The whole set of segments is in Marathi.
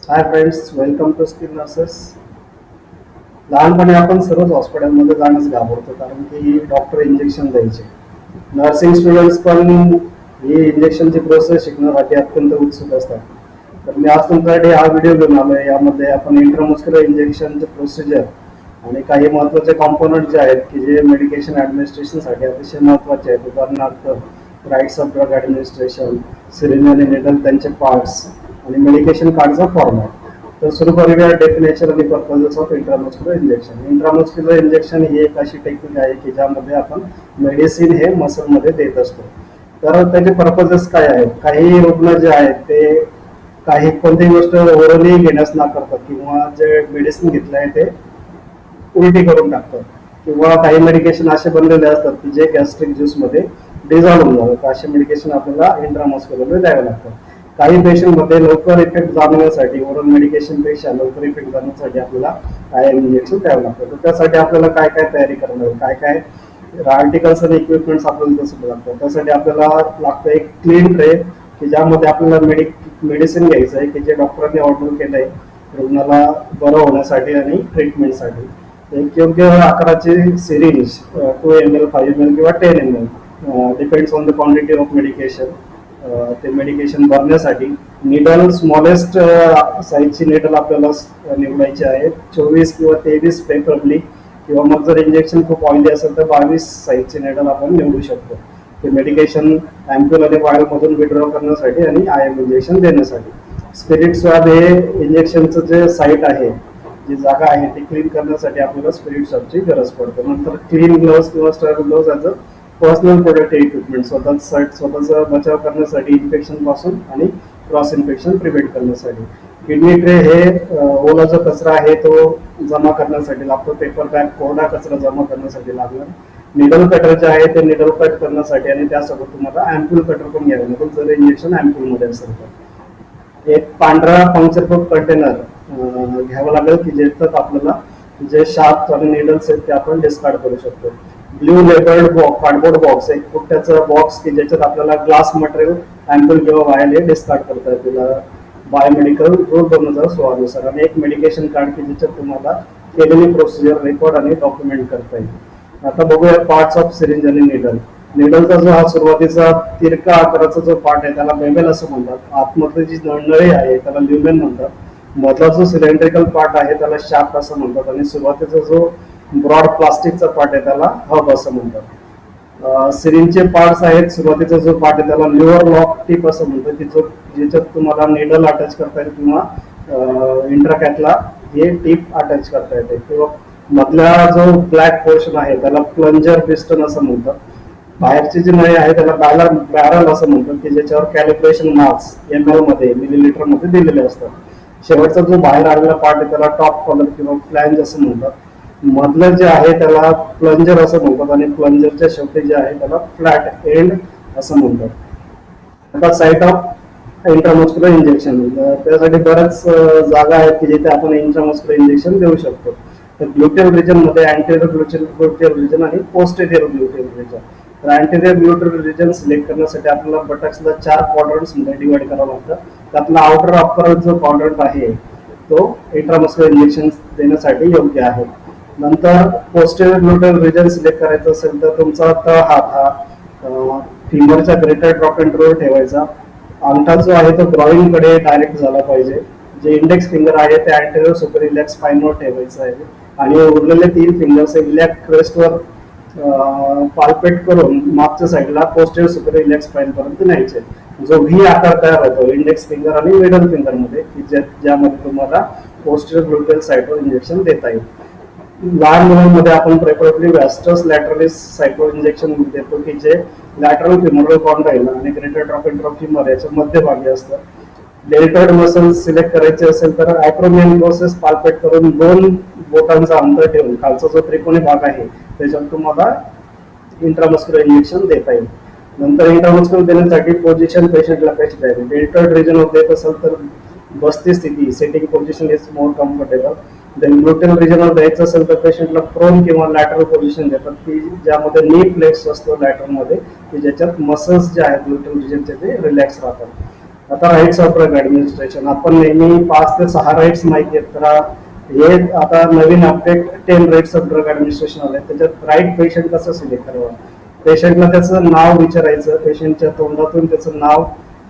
High friends, welcome to skill nurses. लहानपणी आपण सर्वच हॉस्पिटलमध्ये जाणंच घाबरतो कारण की डॉक्टर इंजेक्शन द्यायचे. नर्सिंग स्टुडंट्स पण ही इंजेक्शनची प्रोसेस शिकण्यासाठी अत्यंत उत्सुक असतात. तर मी आज तुमच्यासाठी हा व्हिडिओ घेऊन आलोय. यामध्ये आपण इंट्रामस्क्युलर इंजेक्शनचे प्रोसिजर आणि काही महत्त्वाचे कॉम्पोनंट जे आहेत की जे मेडिकेशन ॲडमिनिस्ट्रेशनसाठी अतिशय महत्त्वाचे आहेत. उदाहरणार्थ rights of drug administration, syringe आणि निडल त्यांचे पार्ट्स आणि मेडिकेशन कार्डचा फॉर्मॅट. तर सुरू करूया डेफिनेशन आणि purposes of intramuscular injection. Intramuscular injection ही एक अशी टेक्निक आहे की ज्यामध्ये आपण मेडिसिन हे मसलमध्ये देत असतो. तर त्याचे पर्पजेस काय आहेत? काही रुग्ण जे आहेत ते काही कोणतीही गोष्ट ओरली घेण्यास नाकारतात किंवा जे मेडिसिन घेतलं आहे ते उलटी करून टाकतात किंवा काही मेडिकेशन असे बनलेले असतात की जे गॅस्ट्रिक ज्यूसमध्ये डिझॉल्व्ह होऊन जातात. असे मेडिकेशन आपल्याला इंट्रामस्क्युलरमध्ये द्यावे लागतात. काही पेशंटमध्ये लवकर इफेक्ट जाणवण्यासाठी ओरल मेडिकेशनपेक्षा लवकर इफेक्ट जाणवण्यासाठी आपल्याला आयएम इंजेक्शन द्यावं लागतं. तर त्यासाठी आपल्याला काय काय तयारी करावी, काय काय आर्टिकल्स आणि इक्विपमेंट्स आपल्याला तसं लागतं. त्यासाठी आपल्याला लागतं एक क्लीन ट्रे की ज्यामध्ये आपल्याला मेडिसिन घ्यायचं आहे की जे डॉक्टरांनी ऑर्डर केलं आहे रुग्णाला बरं होण्यासाठी आणि ट्रीटमेंटसाठी. एक योग्य आकाराची सिरिंज 2 ml, 5 ml किंवा 10 ml depends on the quantity of medication. ते मेडिकेशन भरण्यासाठी निडल स्मॉलेस्ट साईजची निडल आपल्याला निवडायची आहे. 24 किंवा 23 प्रेफरेबली, किंवा मग जर इंजेक्शन खूप ऑइली असेल तर 22 साईजची निडल आपण निवडू शकतो. ते मेडिकेशन अँप्यूल आणि वायलमधून विड्रॉ करण्यासाठी आणि आयएम इंजेक्शन देण्यासाठी. स्पिरिट स्वॅब हे इंजेक्शनचं जे साईट आहे, जी जागा आहे ती क्लीन करण्यासाठी आपल्याला स्पिरिट स्वॅबची गरज पडते. नंतर क्लीन ग्लोव्स किंवा sterile gloves as a personal protective equipment, स्वतःचा बचाव करण्यासाठी इन्फेक्शन पासून आणि क्रॉस इन्फेक्शन प्रिव्हेंट करण्यासाठी. किडनी ट्रे हे ओला जो कचरा आहे तो जमा करण्यासाठी लागतो. पेपर बॅग कोरडा कचरा जमा करण्यासाठी लागणार. निडल कटर जे आहे ते निडल कट करण्यासाठी आणि त्यासोबत तुम्हाला अँप्यूल कटर पण घ्यावे लागेल जर इंजेक्शन अँप्यूलमध्ये असेल तर. एक पांढरा पंक्चर प्रूफ कंटेनर घ्यावं लागेल की ज्याच्यात आपल्याला जे शार्प आणि निडल्स आहेत ते आपण डिस्कार्ड करू शकतो. ब्ल्यू लेबल्ड कार्डबोर्ड बॉक्स, एक फुट्याचं बॉक्स की ज्याच्यात आपल्याला ग्लास मटेरियल अँप्यूल किंवा वायल हे डिस्कार्ड करता येतील बायोमेडिकल रूल 2016 आणि एक मेडिकेशन कार्ड की ज्याच्यात तुम्हाला केलेली प्रोसिजर रेकॉर्ड आणि डॉक्युमेंट करता येईल. आता बघूया पार्ट्स ऑफ सिरिंज आणि निडल. निडलचा जो हा सुरुवातीचा तिरका आकाराचा जो पार्ट आहे त्याला बेबेल असं म्हणतात. आतमधली जी नळी आहे त्याला ल्युमेन म्हणतात. मधला जो सिलेंड्रिकल पार्ट आहे त्याला शाफ्ट असं म्हणतात आणि सुरुवातीचा जो ब्रॉड प्लास्टिकचा पार्ट आहे त्याला हब असं म्हणतात. सिरिंजचे पार्ट्स आहेत. सुरुवातीचा जो पार्ट आहे त्याला लिव्हर लॉक टिप असं म्हणतात की ज्याच्यात तुम्हाला निडल अटॅच करता येईल किंवा इंट्राकॅटला हे टिप अटॅच करता येते. किंवा मधला जो ब्लॅक पोर्शन आहे त्याला प्लंजर पिस्टन असं म्हणतात. बाहेरची जी नळी आहे त्याला बॅरल असं म्हणतात की ज्याच्यावर कॅलिब्रेशन मार्क्स ml मध्ये मिलीलीटर मध्ये दिलेले असतात. शेवटचा जो बाहेर आलेला पार्ट आहे त्याला टॉप कॉलर किंवा फ्लॅंज असं म्हणतात. मधलं जे आहे त्याला प्लंजर असं म्हणतात आणि प्लंजरच्या शेवटी जे आहे त्याला फ्लॅट एंड असं म्हणतात. आता साईट ऑफ इंट्रामस्क्युलर इंजेक्शन, त्यासाठी बऱ्याच जागा आहेत की जिथे आपण इंट्रामस्क्युलर इंजेक्शन देऊ शकतो. तर ग्लुटियल रिजन मध्ये अँटेरियर ग्लुटियल रिजन आणि पोस्टेरियर ग्लुटियल रिजन. तर अँटेरियर ग्लुटियल रिजन सिलेक्ट करण्यासाठी आपल्याला बटक्सला 4 क्वाड्रंट्स मध्ये डिवाइड करावं लागतं. त्यातला आउटर अप्पर जो क्वाड्रंट आहे तो इंट्रामस्क्युलर इंजेक्शन देण्यासाठी योग्य आहे. नंतर पोस्टेरियर ग्लुटियल रिजन सिलेक्ट करायचं असेल तर तुमचा हात हा फिंगरच्या ग्रेटर ड्रॉप अँड रोल ठेवायचा. अंगठा जो आहे तो ग्रॉइंग कडे डायरेक्ट झाला पाहिजे. जे इंडेक्स फिंगर आहे ते अँटेरियर सुपरइलियाक स्पाइनवर ठेवायचं आहे आणि उरलेले 3 फिंगर्स इलियाक क्रेस्टवर पाल्पेट करून मागच्या साईडला पोस्टेरियर सुपरइलियाक स्पाइन पर्यंत न्यायचे. जो व्ही आकार तयार होतो इंडेक्स फिंगर आणि मिडल फिंगर मध्ये की ज्यामध्ये तुम्हाला पोस्टेरियर ग्लुटियल साईटवर इंजेक्शन देता येईल. लहान मुलांमध्ये आपण प्रेफरेबली व्हॅस्टस लॅटरलिस सायटो इंजेक्शन देतो की जे लॅटरल फिमोरल कॉन्डाइल आणि greater drop and drop femur याच्या मध्यभागी असतं. डेल्टॉइड मसल्स सिलेक्ट करायचे असेल तर ॲक्रोमियन प्रोसेस पाल्पेट करून 2 बोटांचा अंतर ठेवून खालचा जो त्रिकोणी भाग आहे त्याच्यात तुम्हाला इंट्रामस्क्युलर इंजेक्शन देता येईल. नंतर इंट्रामस्क्युलर देण्यासाठी पोझिशन पेशंटला कशी द्यायची. डेल्टॉइड रिजनवर देत असेल तर बसती स्थिती setting position is more comfortable. Then gluteal रिजनवर द्यायचं असेल तर पेशंटला प्रोन किंवा लॅटरल पोझिशन देतात की ज्यामध्ये नी फ्लेक्स असतो लॅटरमध्ये की ज्याच्यात मसल्स जे आहेत ग्लुटियल रिजनचे ते रिलॅक्स राहतात. आता राईट्स ऑफ ड्रग ऍडमिनिस्ट्रेशन आपण नेहमी 5 ते 6 राईट्स माहिती आहेत, तर हे आता नवीन update 10 rights of drug administration आले. त्याच्यात राईट पेशंट कसं सिलेक्ट करावं, पेशंटला त्याचं नाव विचारायचं, पेशंटच्या तोंडातून त्याचं नाव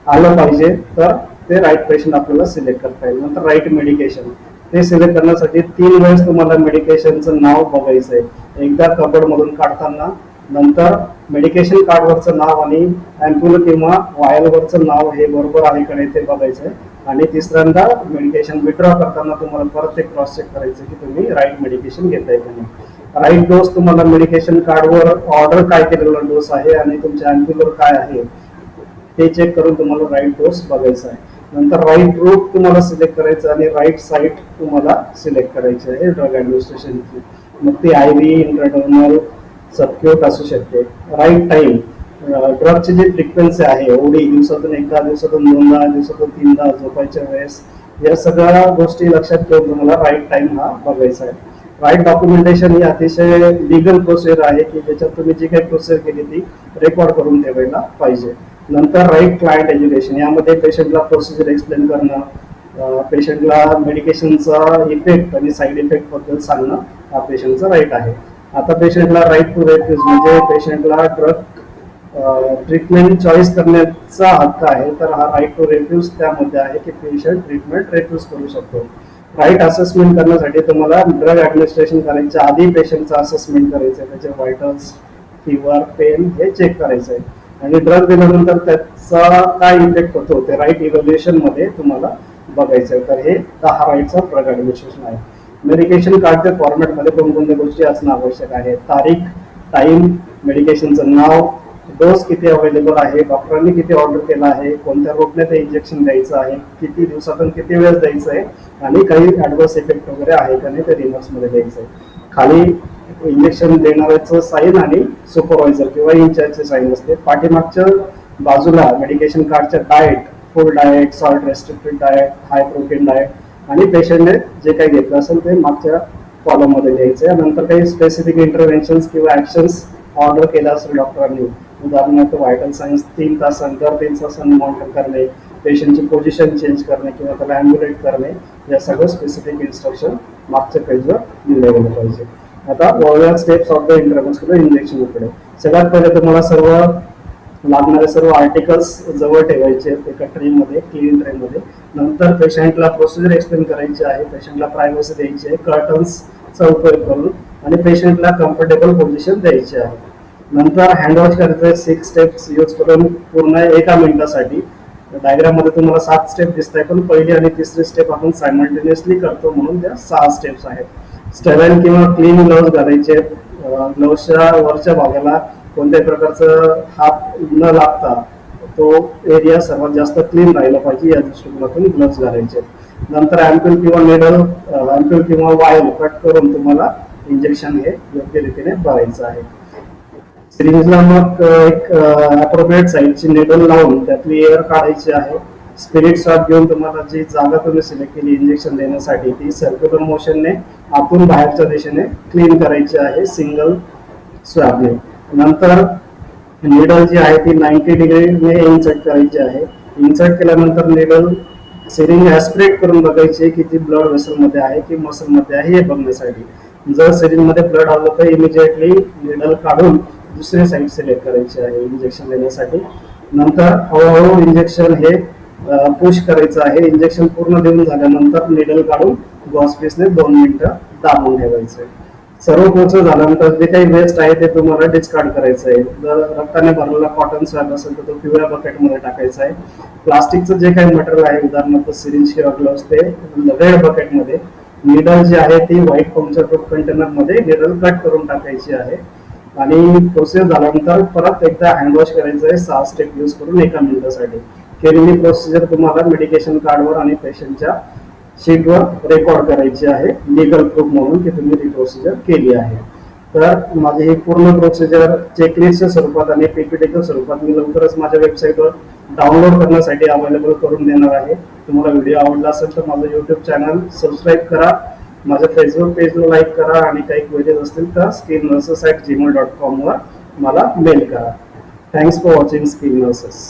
आलं पाहिजे तर ते राईट पेशंट आपल्याला सिलेक्ट करता येईल. नंतर राईट मेडिकेशन, ते सिलेक्ट करण्यासाठी 3 वेळेस तुम्हाला मेडिकेशनचं नाव बघायचं आहे. एकदा कबड मधून काढताना, नंतर मेडिकेशन कार्डवरचं नाव आणि अँप्यूल किंवा वायलवरचं नाव हे बरोबर आहे का नाही ते बघायचं आहे. आणि तिसऱ्यांदा मेडिकेशन विड्रॉ करताना तुम्हाला परत एक क्रॉस चेक करायचं की तुम्ही राईट मेडिकेशन घेताय का नाही. राईट डोस तुम्हाला मेडिकेशन कार्डवर ऑर्डर काय केलेला डोस आहे आणि तुमच्या अँप्यूलवर काय आहे ते चेक करून तुम्हाला राईट डोस बघायचा आहे. नंतर राईट रूट तुम्हाला सिलेक्ट करायचं आणि राईट साईट तुम्हाला सिलेक्ट करायची आहे ड्रग ऍडमिनिस्ट्रेशनची. मग ती IV, इंट्राडर्मल, सबक्यूट असू शकते. राईट टाइम, ड्रगची जी फ्रिक्वेन्सी आहे, ओडी दिवसातून एकदा, दिवसातून 2दा, दिवसातून 3दा, झोपायच्या वेळेस, या सगळ्या गोष्टी लक्षात ठेवून तुम्हाला राईट टाइम हा बघायचा आहे. राईट डॉक्युमेंटेशन ही अतिशय लिगल प्रोसिजर आहे की ज्याच्यात तुम्ही जी काही प्रोसिजर केली ती रेकॉर्ड करून ठेवायला पाहिजे. नंतर राईट क्लायंट एज्युकेशन, यामध्ये पेशंटला प्रोसिजर एक्सप्लेन करणं, पेशंटला मेडिकेशनचा इफेक्ट आणि साईड इफेक्ट बद्दल सांगणं हा पेशंटचा राईट आहे. आता पेशंटला राईट टू रेफ्यूज, म्हणजे पेशंटला ड्रग ट्रीटमेंट चॉईस करण्याचा हक्क आहे, तर हा राईट टू रेफ्यूज त्यामध्ये आहे की पेशंट ट्रीटमेंट रेफ्यूज करू शकतो. राईट असेसमेंट करण्यासाठी तुम्हाला ड्रग ऍडमिनिस्ट्रेशन करायच्या आधी पेशंटचं असेसमेंट करायचं आहे, त्याचे व्हायटल्स, फीवर, पेन हे चेक करायचं आहे. आणि ड्रग दिल्यानंतर त्याचा काय इफेक्ट होतो ते राईट इव्हॅल्युएशन मध्ये तुम्हाला बघायचं आहे. तर हे 10 राईट्स ऑफ ड्रग ऍडमिनिस्ट्रेशन आहे. मेडिकेशन कार्डच्या फॉर्मॅटमध्ये कोणकोणत्या गोष्टी असणं आवश्यक आहे, तारीख, टाइम, मेडिकेशनचं नाव, डोस किती अवेलेबल आहे, डॉक्टरांनी किती ऑर्डर केला आहे, कोणत्या रोगने ते इंजेक्शन द्यायचं आहे, किती दिवसातून किती वेळेस द्यायचं आहे आणि काही ऍडव्हर्स इफेक्ट वगैरे आहे का नाही ते रिमार्क्स मध्ये द्यायचं आहे. खाली इंजेक्शन देणाऱ्याचं साईन आणि सुपरवायझर किंवा इंचार्जचे साईन असते. पाठीमागच्या बाजूला मेडिकेशन कार्डच्या डाएट, फुल diet, salt restricted diet, high protein diet आणि पेशंटने जे काही घेतलं असेल ते मागच्या कॉलम मध्ये द्यायचं आहे. नंतर काही स्पेसिफिक इंटरव्हेन्शन किंवा ऍक्शन्स ऑर्डर केला असेल डॉक्टरांनी, उदाहरणार्थ व्हायटल सायन्स 3 तासांनी दर 3 तासांनी मॉनिटर करणे, पेशंटची पोझिशन चेंज करणे किंवा त्याला ॲम्ब्युलेट करणे, या सगळं स्पेसिफिक इन्स्ट्रक्शन मागच्या पेजवर दिले गेले पाहिजे. आता वळूया स्टेप्स ऑफ द इंट्रामस्क्युलर इंजेक्शनकडे. सगळ्यात पहिले तुम्हाला सर्व लागणारे सर्व आर्टिकल्स जवळ ठेवायचे आहेत एका ट्रेमध्ये, क्लीन ट्रेमध्ये. नंतर पेशंटला प्रोसिजर एक्सप्लेन करायची आहे, पेशंटला प्रायव्हसी द्यायची आहे कर्टन्सचा उपयोग करून आणि पेशंटला कम्फर्टेबल पोझिशन द्यायची आहे. नंतर हँडवॉश करायचं 6 स्टेप्स यूज करून पूर्ण 1 मिनिटासाठी. डायग्राम मध्ये तुम्हाला 7 स्टेप दिसत आहे, पण पहिली आणि तिसरी स्टेप आपण सायमल्टेनियसली करतो म्हणून त्या 6 स्टेप्स आहेत. स्टेराइल किंवा क्लीन ग्लोव्ज घालायचे, ग्लोव्सच्या वरच्या भागाला कोणत्याही प्रकारचं हात न लागता तो एरिया सर्वात जास्त क्लीन राहिला पाहिजे या दृष्टिकोनातून ग्लोव्ज घालायचे. नंतर अँप्यूल किंवा नेडल, अँप्यूल किंवा वायल कट करून तुम्हाला इंजेक्शन हे योग्य रीतीने भरायचं आहे. सिरिंजला मग एक अप्रोप्रिएट साईजची नेडल लावून त्यातली एअर काढायची आहे. स्पिरिट शॉट घेऊन तुम्हाला जी जागा तुम्ही सिलेक्ट केली इंजेक्शन देण्यासाठी ती सर्क्युलर मोशनने आतून बाहेरच्या दिशेने क्लीन करायची आहे सिंगल स्वॅबने. नंतर निडल जी आहे ती 90 डिग्रीने इन्सर्ट करायची आहे. इन्सर्ट केल्यानंतर निडल सिरिंज ऍस्पिरेट करून बघायची की ती ब्लड वेसलमध्ये आहे की मसलमध्ये आहे हे बघण्यासाठी. जर सिरिंजमध्ये ब्लड आलं तर इमिजिएटली निडल काढून दुसरी साईड सिलेक्ट करायची आहे इंजेक्शन देण्यासाठी. नंतर हळूहळू इंजेक्शन हे पुश करायचं आहे. इंजेक्शन पूर्ण देऊन झाल्यानंतर निडल काढून गॉसपीसने 2 मिनिटं दाबून ठेवायचं आहे. सर्व पोचं झाल्यानंतर जे काही वेस्ट आहे ते तुम्हाला डिस्कार्ड करायचं आहे. जर रक्ताने भरलेला कॉटन स्वॅब असेल तर तो पिवळ्या बकेटमध्ये टाकायचा आहे. प्लास्टिकचं जे काही मटेरियल आहे उदाहरणार्थ सिरिंज किंवा ग्लोव्स ते रेड बकेटमध्ये. निडल जी आहे ती व्हाईट पंक्चर कंटेनर मध्ये निडल कट करून टाकायची आहे. आणि प्रोसेस झाल्यानंतर परत एकदा हँडवॉश करायचं आहे 6 स्टेप यूज करून 1 मिनिटासाठी. केलेली प्रोसिजर तुम्हाला मेडिकेशन कार्डवर आणि पेशंटच्या शीटवर रेकॉर्ड करायची आहे लिगल प्रूफ म्हणून की तुम्ही ही प्रोसिजर केली आहे. तर माझी ही पूर्ण प्रोसिजर चेकलिस्टच्या स्वरूपात आणि पीपीटीच्या स्वरूपात मी लवकरच माझ्या वेबसाईटवर डाउनलोड करण्यासाठी अवेलेबल करून देणार आहे. तुम्हाला व्हिडिओ आवडला असेल तर माझं यूट्यूब चॅनल सबस्क्राईब करा, माझ्या फेसबुक पेजला लाईक करा आणि काही क्वेरीज असतील तर skillnurses@gmail.com वर मला मेल करा. Thanks for watching skill nurses.